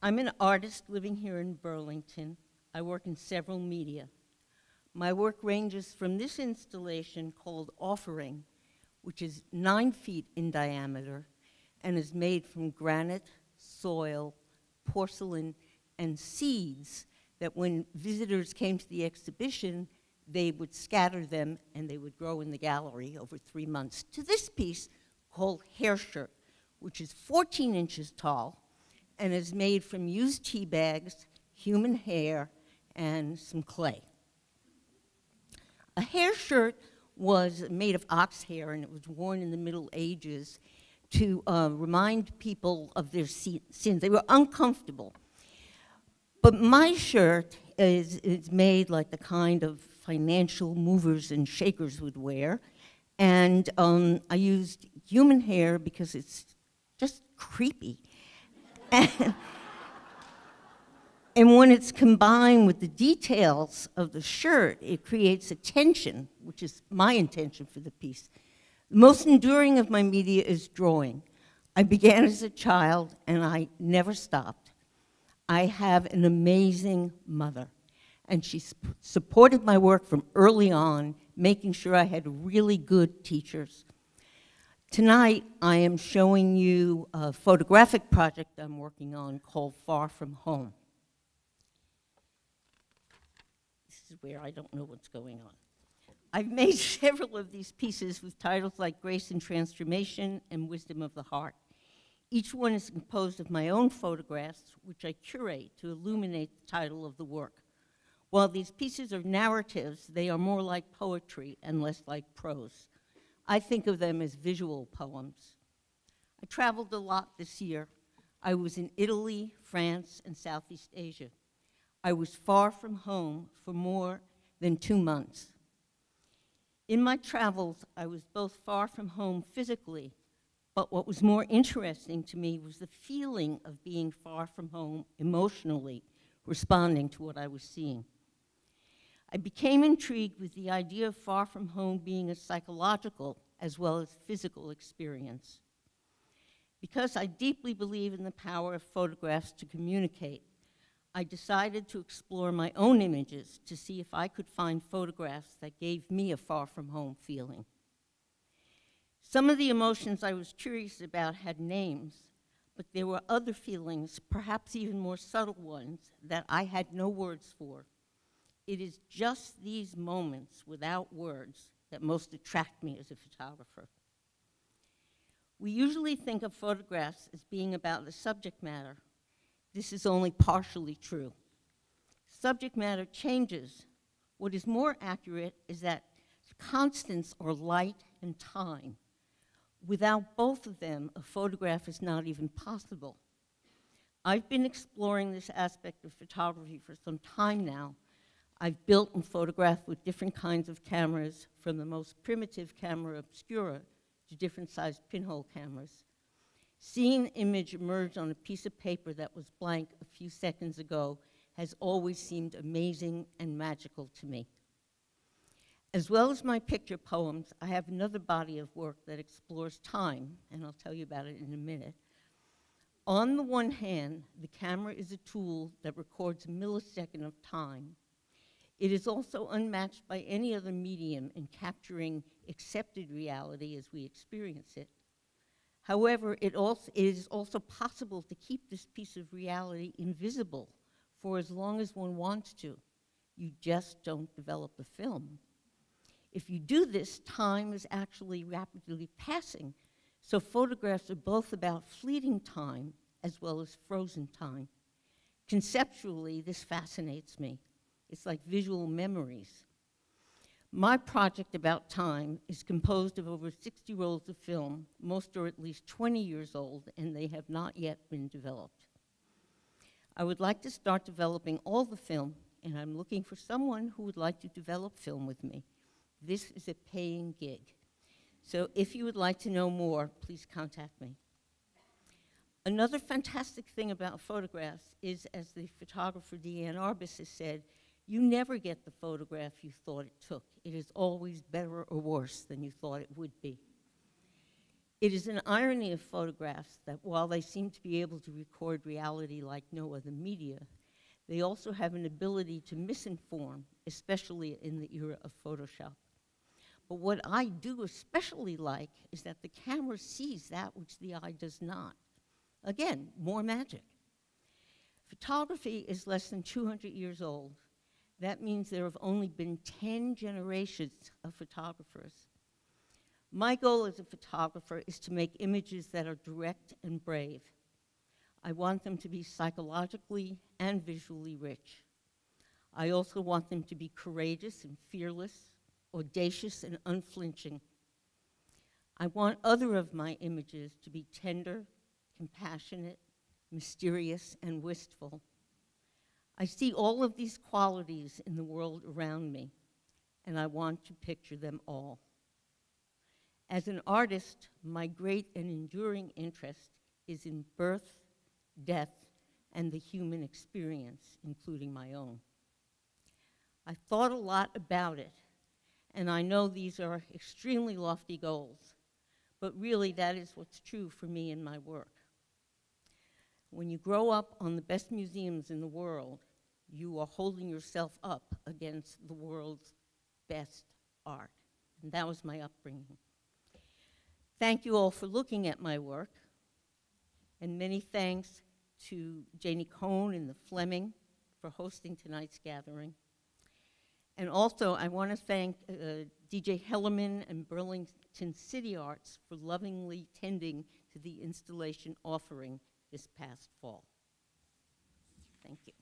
I'm an artist living here in Burlington. I work in several media. My work ranges from this installation called Offering, which is 9 feet in diameter and is made from granite, soil, porcelain, and seeds that when visitors came to the exhibition, they would scatter them and they would grow in the gallery over 3 months, to this piece called Hair Shirt, which is 14 inches tall and is made from used tea bags, human hair, and some clay. A hair shirt was made of ox hair, and it was worn in the Middle Ages to remind people of their sins. They were uncomfortable. But my shirt is made like the kind of financial movers and shakers would wear, and I used human hair because it's just creepy. And when it's combined with the details of the shirt, it creates a tension, which is my intention for the piece. The most enduring of my media is drawing. I began as a child, and I never stopped. I have an amazing mother, and she supported my work from early on, making sure I had really good teachers. Tonight, I am showing you a photographic project I'm working on called Far From Home. This is where I don't know what's going on. I've made several of these pieces with titles like Grace and Transformation and Wisdom of the Heart. Each one is composed of my own photographs, which I curate to illuminate the title of the work. While these pieces are narratives, they are more like poetry and less like prose. I think of them as visual poems. I traveled a lot this year. I was in Italy, France, and Southeast Asia. I was far from home for more than 2 months. In my travels, I was both far from home physically, but what was more interesting to me was the feeling of being far from home emotionally, responding to what I was seeing. I became intrigued with the idea of far from home being a psychological as well as physical experience. Because I deeply believe in the power of photographs to communicate, I decided to explore my own images to see if I could find photographs that gave me a far from home feeling. Some of the emotions I was curious about had names, but there were other feelings, perhaps even more subtle ones, that I had no words for. It is just these moments without words that most attract me as a photographer. We usually think of photographs as being about the subject matter. This is only partially true. Subject matter changes. What is more accurate is that constants are light and time. Without both of them, a photograph is not even possible. I've been exploring this aspect of photography for some time now. I've built and photographed with different kinds of cameras, from the most primitive camera obscura to different sized pinhole cameras. Seeing an image emerge on a piece of paper that was blank a few seconds ago has always seemed amazing and magical to me. As well as my picture poems, I have another body of work that explores time, and I'll tell you about it in a minute. On the one hand, the camera is a tool that records a millisecond of time. It is also unmatched by any other medium in capturing accepted reality as we experience it. However, it is also possible to keep this piece of reality invisible for as long as one wants to. You just don't develop the film. If you do this, time is actually rapidly passing. So photographs are both about fleeting time as well as frozen time. Conceptually, this fascinates me. It's like visual memories. My project about time is composed of over 60 rolls of film. Most are at least 20 years old, and they have not yet been developed. I would like to start developing all the film, and I'm looking for someone who would like to develop film with me. This is a paying gig. So if you would like to know more, please contact me. Another fantastic thing about photographs is, as the photographer Diane Gabriel has said, you never get the photograph you thought it took. It is always better or worse than you thought it would be. It is an irony of photographs that while they seem to be able to record reality like no other media, they also have an ability to misinform, especially in the era of Photoshop. But what I do especially like is that the camera sees that which the eye does not. Again, more magic. Photography is less than 200 years old. That means there have only been 10 generations of photographers. My goal as a photographer is to make images that are direct and brave. I want them to be psychologically and visually rich. I also want them to be courageous and fearless, audacious and unflinching. I want other of my images to be tender, compassionate, mysterious, and wistful. I see all of these qualities in the world around me, and I want to picture them all. As an artist, my great and enduring interest is in birth, death, and the human experience, including my own. I've thought a lot about it, and I know these are extremely lofty goals, but really that is what's true for me in my work. When you grow up on the best museums in the world, you are holding yourself up against the world's best art, and that was my upbringing. Thank you all for looking at my work, and many thanks to Janie Cohn and the Fleming for hosting tonight's gathering. And also, I want to thank DJ Hellerman and Burlington City Arts for lovingly tending to the installation offering this past fall. Thank you.